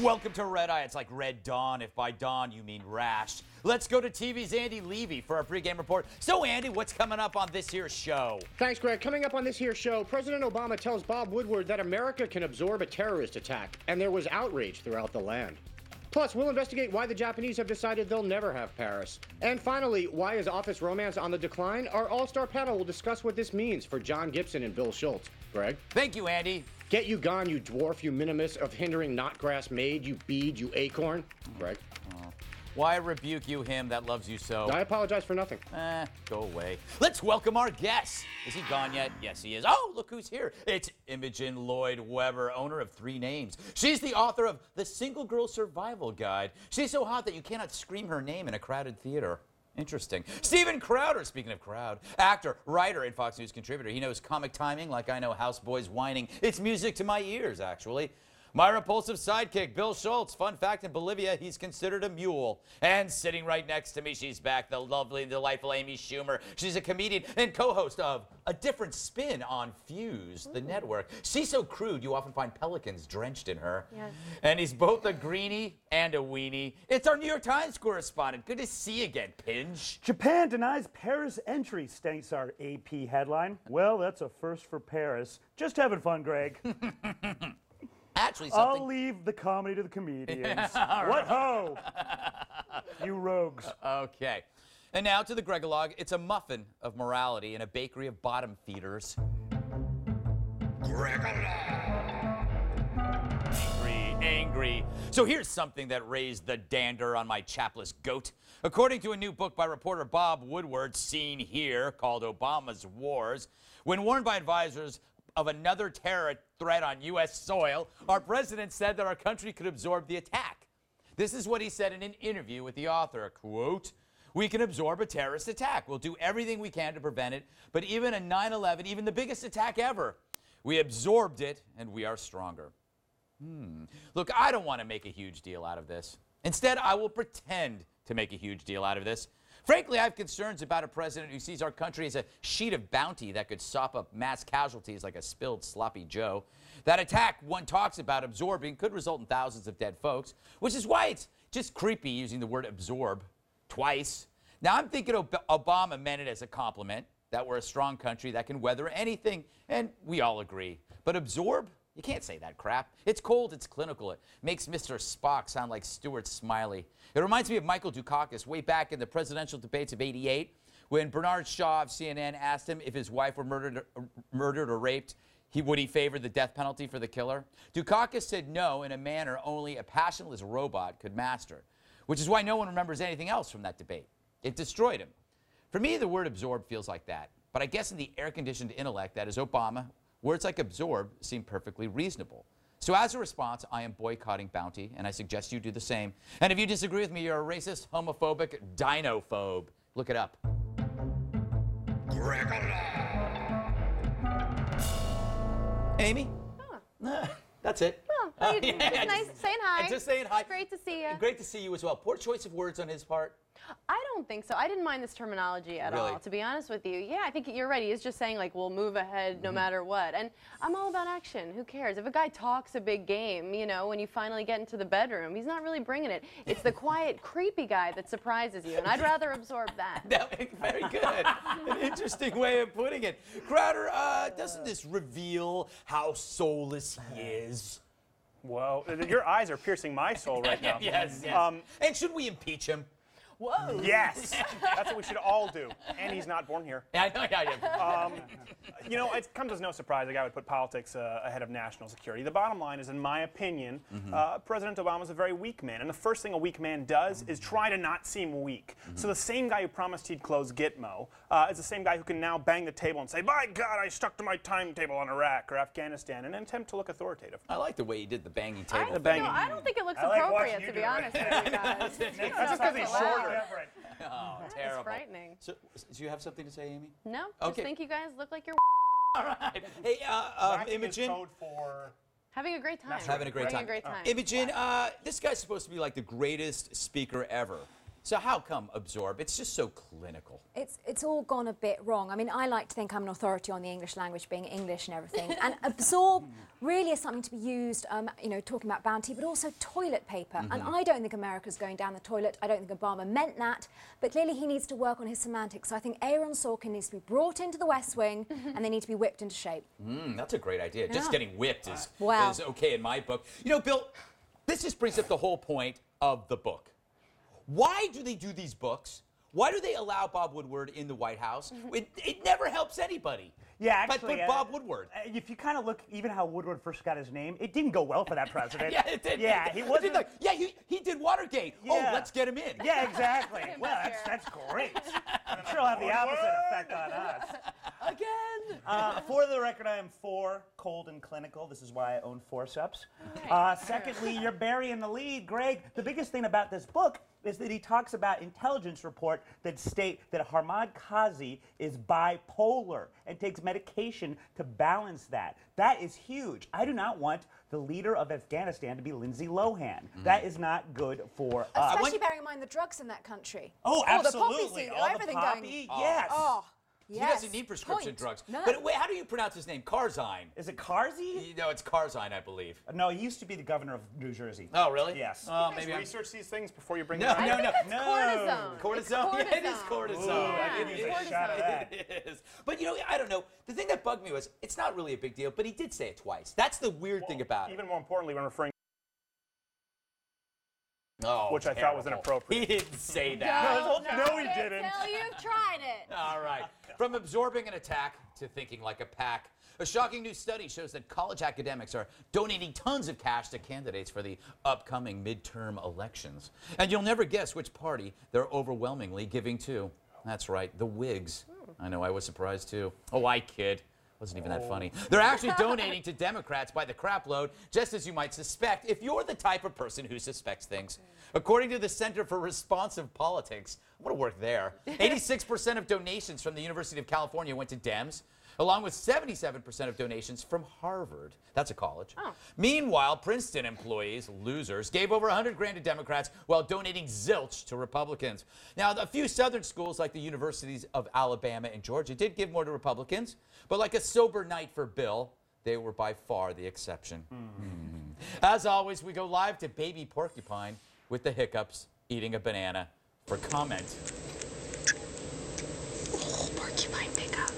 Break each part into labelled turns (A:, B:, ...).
A: Welcome to Red Eye. It's like Red Dawn, if by dawn you mean rash. Let's go to TV's Andy Levy for our pregame report. So, Andy, what's coming up on this here show?
B: Thanks, Greg. Coming up on this here show, President Obama tells Bob Woodward that America can absorb a terrorist attack, and there was outrage throughout the land. Plus, we'll investigate why the Japanese have decided they'll never have Paris. And finally, why is office romance on the decline? Our all-star panel will discuss what this means for John Gibson and Bill Schulz. Greg?
A: Thank you, Andy.
B: Get you gone, you dwarf, you minimus of hindering not grass made, you bead, you acorn. Greg?
A: Why rebuke you him that loves you so?
B: I apologize for nothing.
A: Go away. Let's welcome our guest. Is he gone yet? Yes, he is. Oh, look who's here. It's Imogen Lloyd Webber, owner of 3 Names. She's the author of The Single Girl Survival Guide. She's so hot that you cannot scream her name in a crowded theater. Interesting. Steven Crowder, speaking of crowd, actor, writer, and Fox News contributor. He knows comic timing like I know houseboys whining. It's music to my ears, actually. My repulsive sidekick, Bill Schulz. Fun fact, in Bolivia, he's considered a mule. And sitting right next to me, she's back, the lovely, delightful Amy Schumer. She's a comedian and co-host of A Different Spin on Fuse, the network. She's so crude, you often find pelicans drenched in her. Yes. And he's both a greenie and a weenie. It's our New York Times correspondent. Good to see you again, Pinge.
C: Japan denies Paris entry, states our AP headline. Well, that's a first for Paris. Just having fun, Greg.
A: Actually, something...
C: I'll leave the comedy to the comedians. What ho! You rogues.
A: Okay. And now to the Gregalogue. It's a muffin of morality in a bakery of bottom feeders. Angry. So here's something that raised the dander on my chapless goat. According to a new book by reporter Bob Woodward, seen here, called Obama's Wars, when warned by advisors of another terror threat on U.S. soil, our president said that our country could absorb the attack. This is what he said in an interview with the author, quote, "We can absorb a terrorist attack. We'll do everything we can to prevent it, but even a 9/11, even the biggest attack ever, we absorbed it and we are stronger." Look, I don't want to make a huge deal out of this. Instead, I will pretend to make a huge deal out of this. Frankly, I have concerns about a president who sees our country as a sheet of bounty that could sop up mass casualties like a spilled sloppy Joe. That attack one talks about absorbing could result in thousands of dead folks, which is why it's just creepy using the word absorb twice. Now, I'm thinking Obama meant it as a compliment, that we're a strong country that can weather anything, and we all agree. But absorb? You can't say that crap. It's cold, it's clinical. It makes Mr. Spock sound like Stuart Smiley. It reminds me of Michael Dukakis way back in the presidential debates of '88 when Bernard Shaw of CNN asked him if his wife were murdered or raped, would he favor the death penalty for the killer? Dukakis said no in a manner only a passionless robot could master, which is why no one remembers anything else from that debate. It destroyed him. For me, the word absorb feels like that. But I guess in the air-conditioned intellect that is Obama, words like absorb seem perfectly reasonable. So as a response, I am boycotting bounty, and I suggest you do the same. And if you disagree with me, you're a racist, homophobic, dinophobe. Look it up. Amy? Huh. That's it.
D: Oh, just nice. Saying hi.
A: Just saying hi.
D: It's great to see you.
A: Great to see you as well. Poor choice of words on his part.
D: I don't think so. I didn't mind this terminology at all, to be honest with you. Yeah, I think you're right. He's just saying, like, we'll move ahead no matter what. And I'm all about action. Who cares? If a guy talks a big game, you know, when you finally get into the bedroom, he's not really bringing it. It's the quiet, creepy guy that surprises you, and I'd rather absorb that.
A: Very good. An interesting way of putting it. Crowder, doesn't this reveal how soulless he is?
E: Whoa, your eyes are piercing my soul right now.
A: Yes. And should we impeach him?
D: Whoa.
E: Yes, that's what we should all do. And he's not born here.
A: I know.
E: You know, it comes as no surprise a guy would put politics ahead of national security. The bottom line is, in my opinion, President Obama is a very weak man. And the first thing a weak man does is try to not seem weak. So the same guy who promised he'd close Gitmo is the same guy who can now bang the table and say, by God, I stuck to my timetable on Iraq or Afghanistan, in an attempt to look authoritative.
A: I like the way he did the banging table.
D: I don't think it looks appropriate, to be honest with you guys.
E: That's just because he's shorter.
A: Oh, terrible.
D: That's frightening.
A: So, do you have something to say, Amy?
D: No,
A: Okay.
D: just think you guys look like you're
A: All right. Hey, Imogen.
E: Code for
D: having a great time.
A: Having a great time.
D: Imogen,
A: this guy's supposed to be like the greatest speaker ever. So how come absorb? It's just so clinical.
F: It's all gone a bit wrong. I mean, I like to think I'm an authority on the English language, being English and everything. And absorb really is something to be used, you know, talking about bounty, but also toilet paper. And I don't think America's going down the toilet. I don't think Obama meant that. But clearly he needs to work on his semantics. So I think Aaron Sorkin needs to be brought into the West Wing and they need to be whipped into shape.
A: That's a great idea.
F: Yeah.
A: Just getting whipped is okay in my book. You know, Bill, this just brings up the whole point of the book. Why do they do these books? Why do they allow Bob Woodward in the White House? It never helps anybody.
C: Yeah, actually,
A: but Bob Woodward.
C: If you kind of look, even how Woodward first got his name, it didn't go well for that president.
A: Yeah, it did.
C: Yeah, he wasn't.
A: Like, yeah, he did Watergate.
C: Yeah.
A: Oh, let's get him in.
C: Yeah, exactly. Well, that's great. I'm sure it'll have the opposite effect on us.
A: Again.
C: For the record, I am for cold and clinical. This is why I own forceps. Secondly, you're burying the lead, Greg. The biggest thing about this book is that he talks about intelligence report that state that Harmad Kazi is bipolar and takes medication to balance that. That is huge. I do not want the leader of Afghanistan to be Lindsay Lohan. That is not good for us.
F: Especially bearing in mind the drugs in that country.
C: Oh, absolutely.
F: The poppy seed,
C: All
F: everything
C: the poppy, yes.
F: Oh,
A: He doesn't need prescription drugs.
F: No.
A: But wait, how do you pronounce his name? Karzai.
C: Is it Karzai?
A: No, it's Karzai, I believe.
C: No, he used to be the governor of New Jersey.
A: Oh, really?
C: Yes.
A: Maybe
E: research these things before you bring
A: No,
E: them
A: no,
E: up.
A: no.
D: Cortisone.
A: Cortisone?
D: It's
A: Yeah, it is
D: cortisone.
A: cortisone.
C: I could use a shot of that.
A: It is. But you know, I don't know. The thing that bugged me was it's not really a big deal, but he did say it twice. That's the weird thing about it.
E: Even more importantly, when referring,
A: Which
E: I thought was inappropriate.
A: He didn't say that.
C: No, he didn't.
D: Until you've tried it.
A: All right. From absorbing an attack to thinking like a pack, a shocking new study shows that college academics are donating tons of cash to candidates for the upcoming midterm elections. And you'll never guess which party they're overwhelmingly giving to. That's right, the Whigs. I know, I was surprised too. Oh, I kid. Wasn't even that funny. They're actually donating to Democrats by the crap load, just as you might suspect if you're the type of person who suspects things. According to the Center for Responsive Politics, I'm going to work there, 86% of donations from the University of California went to Dems, along with 77% of donations from Harvard. That's a college.
D: Oh.
A: Meanwhile, Princeton employees, losers, gave over $100 grand to Democrats while donating zilch to Republicans. Now, a few southern schools like the universities of Alabama and Georgia did give more to Republicans, but like a sober night for Bill, they were by far the exception. As always, we go live to baby porcupine with the hiccups eating a banana for comment.
F: Oh, porcupine hiccup.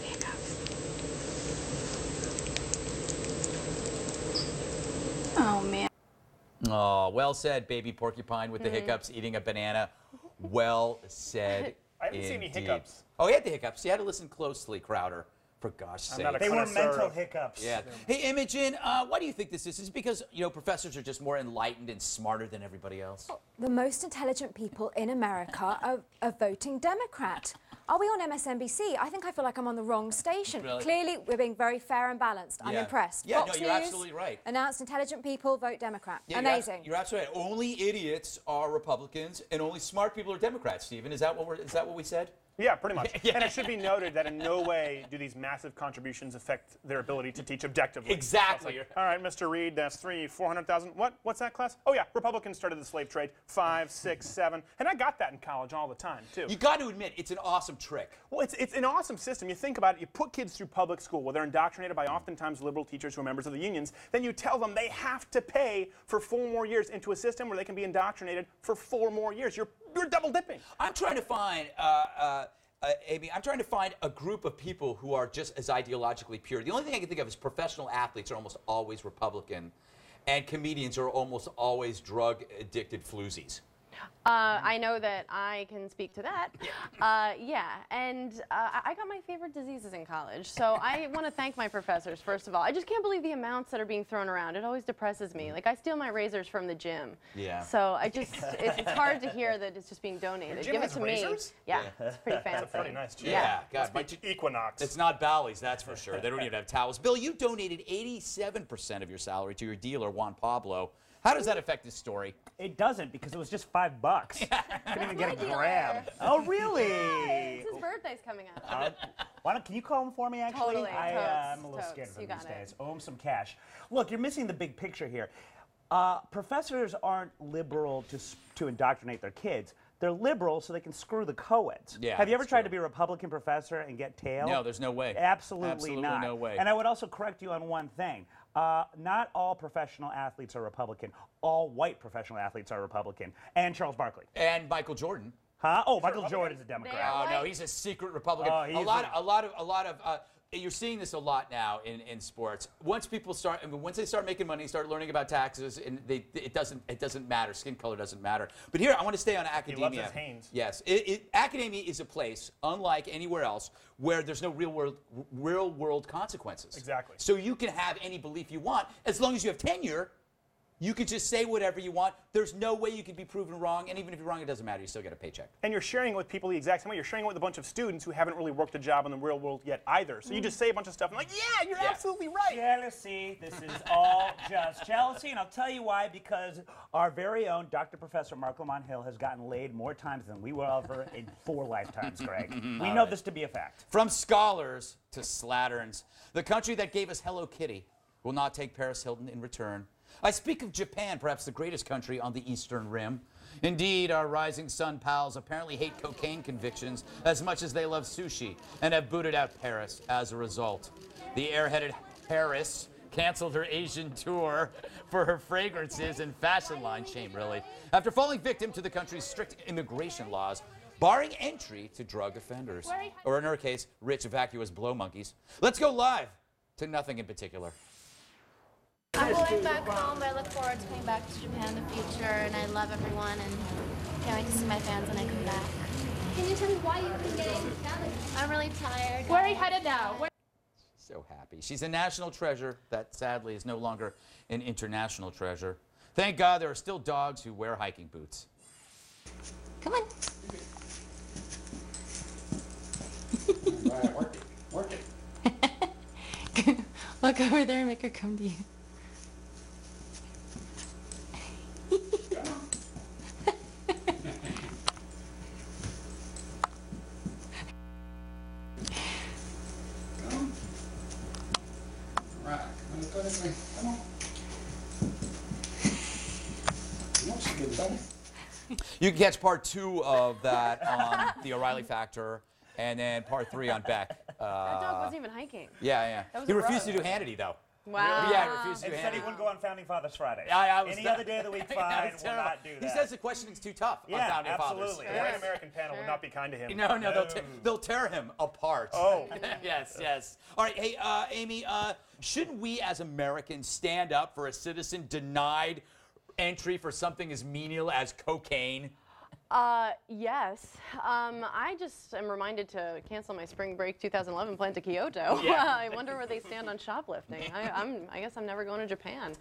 F: Oh, man.
A: Oh, well said, baby porcupine with the hiccups eating a banana. Well said.
E: I haven't seen any
A: indeed.
E: hiccups.
A: Oh, he had the hiccups. You had to listen closely, Crowder. For gosh sake.
E: not a
C: They were
E: connoisseur
C: mental
E: of-
C: hiccups.
A: Yeah. Hey, Imogen, why do you think this is? Is it because, you know, professors are just more enlightened and smarter than everybody else?
F: The most intelligent people in America are voting Democrat. Are we on MSNBC? I think I feel like I'm on the wrong station.
A: Really?
F: Clearly, we're being very fair and balanced. I'm
A: Yeah.
F: impressed.
A: Yeah,
F: Fox
A: no, you're
F: News
A: absolutely right.
F: Announced intelligent people vote Democrat.
A: Yeah,
F: Amazing.
A: You're absolutely right. Only idiots are Republicans, and only smart people are Democrats. Stephen, is that what we said?
E: Yeah, pretty much. And it should be noted that in no way do these massive contributions affect their ability to teach objectively.
A: Exactly.
E: All right, Mr. Reed, that's 400,000. What's that class? Oh yeah, Republicans started the slave trade. 5, 6, 7, and I got that in college all the time too.
A: You got to admit, it's an awesome trick.
E: Well, it's an awesome system. You think about it, you put kids through public school where they're indoctrinated by oftentimes liberal teachers who are members of the unions. Then you tell them they have to pay for 4 more years into a system where they can be indoctrinated for 4 more years. You're double dipping.
A: I'm trying to find, Amy, I'm trying to find a group of people who are just as ideologically pure. The only thing I can think of is professional athletes are almost always Republican, and comedians are almost always drug-addicted floozies.
D: I know that I can speak to that. And I got my favorite diseases in college. So I want to thank my professors, first of all. I just can't believe the amounts that are being thrown around. It always depresses me. Like, I steal my razors from the gym.
A: Yeah.
D: So it's hard to hear that it's just being donated.
E: Your gym
D: Give it
E: has
D: to
E: razors?
D: me. Yeah, it's pretty fancy.
E: That's a pretty nice gym.
A: Yeah, God,
E: Must be Equinox.
A: it's not Bally's, that's for sure. They don't even have towels. Bill, you donated 87% of your salary to your dealer, Juan Pablo. How does that affect this story?
C: It doesn't, because it was just $5. Couldn't even get a gram. Oh, really?
D: It's his birthday's coming up.
C: Can you call him for me, actually?
D: Totally,
C: I'm a little
D: totes,
C: scared of
D: you
C: him
D: got
C: these
D: it.
C: days. Owe him some cash. Look, you're missing the big picture here. Professors aren't liberal to indoctrinate their kids. they're liberal so they can screw the co-eds.
A: Yeah,
C: Have you ever
A: that's
C: tried
A: true.
C: to be a Republican professor and get tailed?
A: No, there's no way.
C: Absolutely not.
A: No way.
C: And I would also correct you on one thing. Not all professional athletes are Republican. All white professional athletes are Republican. And Charles Barkley.
A: And Michael Jordan.
C: Huh? Oh, Michael Jordan's a Democrat.
A: Oh no, he's a secret Republican.
C: Oh,
A: a lot of. You're seeing this a lot now in sports. Once people start, once they start making money, start learning about taxes, and it doesn't matter. Skin color doesn't matter. But here, I want to stay on academia.
E: He loves his Hanes.
A: Yes, academia is a place, unlike anywhere else, where there's no real world consequences.
E: Exactly.
A: So you can have any belief you want as long as you have tenure. You can just say whatever you want. There's no way you can be proven wrong, and even if you're wrong, it doesn't matter. You still get a paycheck.
E: And you're sharing it with people the exact same way. You're sharing it with a bunch of students who haven't really worked a job in the real world yet either. So you just say a bunch of stuff and like, yeah, you're absolutely right.
C: Jealousy. This is all just jealousy, and I'll tell you why. Because our very own Dr. Professor Mark Lamont Hill has gotten laid more times than we will ever in 4 lifetimes, Greg. We know this to be a fact.
A: From scholars to slatterns, the country that gave us Hello Kitty will not take Paris Hilton in return. I speak of Japan, perhaps the greatest country on the Eastern Rim. Indeed, our Rising Sun pals apparently hate cocaine convictions as much as they love sushi and have booted out Paris as a result. The airheaded Paris canceled her Asian tour for her fragrances and fashion line, shame really, after falling victim to the country's strict immigration laws, barring entry to drug offenders, or in her case, rich vacuous blow monkeys. Let's go live to nothing in particular.
G: I'm going back home, but I look forward to coming back to Japan in the future, and I love everyone, and can't wait to see my fans when I come back.
H: Can you tell me why you've been getting together?
G: I'm really tired.
H: Where are you headed now?
A: So happy. She's a national treasure that sadly is no longer an international treasure. Thank God there are still dogs who wear hiking boots.
H: Come on.
I: Work it.
H: Look over there and make her come to you.
I: Come on.
A: You can catch part 2 of that on the O'Reilly Factor, and then part 3 on Beck.
D: That dog wasn't even hiking.
A: Yeah.
D: That was
A: He
D: a
A: refused
D: run.
A: to do Hannity, though.
D: Wow.
A: Yeah, he refused to do
C: And said he
A: Hannity.
C: wouldn't go on Founding Fathers Friday. Any
A: that-
C: other day of the week,
A: Yeah,
C: fine,
A: it's
C: will
A: terrible.
C: not do that.
A: He says the questioning's too tough on
C: Yeah,
A: Founding Fathers.
C: absolutely.
E: The Great American panel would not be kind to him.
A: No, they'll tear him apart.
E: Oh.
A: yes. All right, hey, Amy, shouldn't we as Americans stand up for a citizen denied entry for something as menial as cocaine?
D: Yes. I just am reminded to cancel my spring break 2011 plan to Kyoto.
A: Yeah.
D: I wonder where they stand on shoplifting. I guess I'm never going to Japan.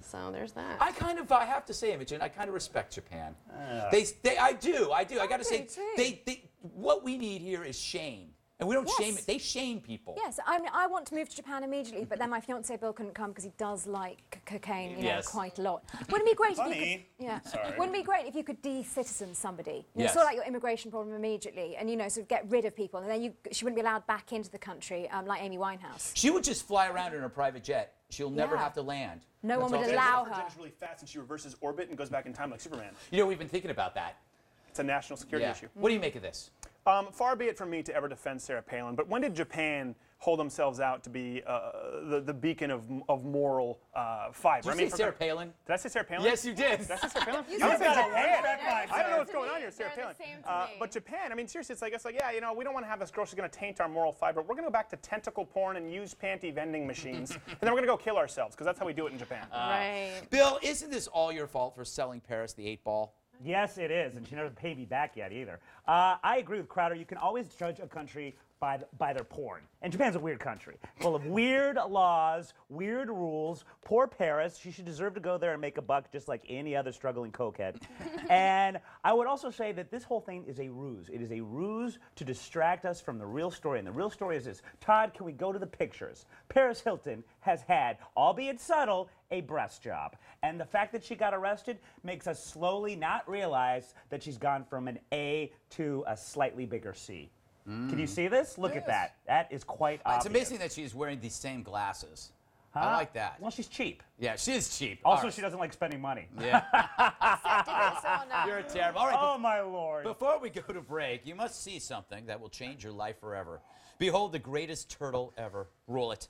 D: So there's that.
A: I have to say, Imogen, I kind of respect Japan. I do. I got to say,
F: too.
A: what we need here is shame. And we don't shame it. They shame people.
F: Yes, I mean, I want to move to Japan immediately, but then my fiancé Bill couldn't come because he does like cocaine, you know, quite a lot. Wouldn't it be great if you could,
E: Sorry.
F: Wouldn't it be great if you could de-citizen somebody? You know,
A: Yes.
F: sort out your immigration problem immediately, and you know, sort of get rid of people, and then she wouldn't be allowed back into the country, like Amy Winehouse.
A: She would just fly around in her private jet. She'll never
F: Yeah.
A: have to land.
F: No one
A: That's
F: would
A: all.
F: allow
E: Her
F: her.
E: jet is really fast, and she reverses orbit and goes back in time like Superman.
A: You know, we've been thinking about that.
E: It's a national security issue.
A: What do you make of this?
E: Far be it from me to ever defend Sarah Palin, but when did Japan hold themselves out to be the beacon of moral fiber?
A: Did you say Sarah Palin?
E: Did I say Sarah Palin?
A: Yes, you did.
E: Did I say Sarah Palin?
C: You got a respect line,
E: I don't know what's
D: to
E: going
D: me.
E: on here, Sarah
D: They're
E: Palin.
D: the same to me.
E: But Japan, I mean, seriously, it's like, yeah, you know, we don't want to have this girl. She's going to taint our moral fiber. We're going to go back to tentacle porn and used panty vending machines, and then we're going to go kill ourselves because that's how we do it in Japan.
D: Right.
A: Bill, isn't this all your fault for selling Paris the 8-ball?
C: Yes, it is, and she never paid me back yet either. I agree with Crowder. You can always judge a country by their porn. And Japan's a weird country, full of weird laws, weird rules. Poor Paris, she should deserve to go there and make a buck just like any other struggling cokehead. And I would also say that this whole thing is a ruse. It is a ruse to distract us from the real story. And the real story is this. Todd, can we go to the pictures? Paris Hilton has had, albeit subtle, a breast job. And the fact that she got arrested makes us slowly not realize that she's gone from an A to a slightly bigger C. Can you see this? Look at that. That is quite obvious.
A: It's amazing that she's wearing these same glasses. I like that.
C: Well, she's cheap.
A: Yeah, she is cheap.
C: Also,
A: All right.
C: she doesn't like spending money.
A: Yeah.
D: Sept did it, so no.
A: You're terrible. All right.
C: Oh, my Lord.
A: Before we go to break, you must see something that will change your life forever. Behold the greatest turtle ever. Roll it.